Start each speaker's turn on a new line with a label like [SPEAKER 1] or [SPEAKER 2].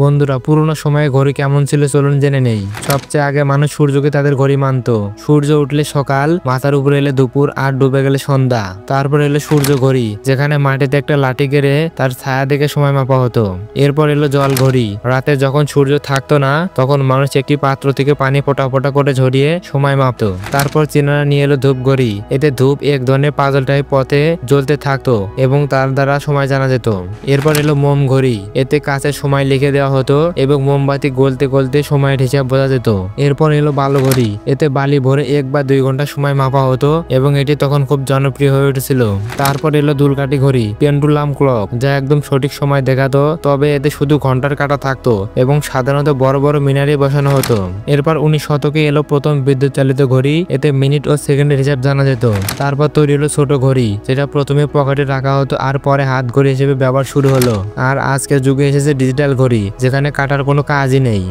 [SPEAKER 1] বন্ধুরা, পুরোনো সময়ে ঘড়ি কেমন ছিল চলুন জেনে নেই। সবচেয়ে আগে মানুষ সূর্যকে তাদের ঘড়ি মানত। সূর্য উঠলে সকাল, মাথার উপরে এলে দুপুর, আর ডুবে গেলে সন্ধ্যা। তারপর এলো সূর্য ঘড়ি, যেখানে মাটিতে একটা লাঠি গেড়ে তার ছায়া দেখে সময় মাপা হতো। এরপর এলো জল ঘড়ি। রাতে যখন সূর্য থাকতো না তখন মানুষ একটি পাত্র থেকে পানি ফোঁটা ফোঁটা করে ঝরিয়ে সময় মাপতো। তারপর চীনারা নিয়ে এলো ধূপ ঘড়ি। এতে ধূপ এক ধরনের পাজল টাইপ পথে জ্বলতে থাকতো এবং তার দ্বারা সময় জানা যেত। এরপর এলো মোম ঘড়ি। এতে কাছে সময় লিখে দেওয়া হতো এবং মোমবাতি গলতে গলতে সময়ের হিসাব বোঝা যেত। এরপর এলো বালু ঘড়ি। এতে বালি ভরে 1 বা 2 ঘন্টা সময় মাপা হতো এবং এটি তখন খুব জনপ্রিয় হয়ে উঠেছিল। তারপর এলো দুলকাঠি ঘড়ি, পেন্ডুলাম ক্লক, যা একদম সঠিক সময় দেখাতো, তবে এতে শুধু ঘন্টার কাঁটা থাকতো এবং সাধারণত বড় বড় মিনারে বসানো হতো। এরপর 19 শতকে এলো প্রথম বিদ্যুৎ চালিত ঘড়ি। এতে মিনিট ও সেকেন্ডের হিসাব জানা যেত। তারপর তৈরি হলো ছোট ঘড়ি, যেটা প্রথমে পকেটে রাখা হতো আর পরে হাত ঘড়ি হিসেবে ব্যবহার শুরু হলো। আর আজকের যুগে এসেছে ডিজিটাল ঘড়ি, যেখানে কাটার কোনো কাজই নেই।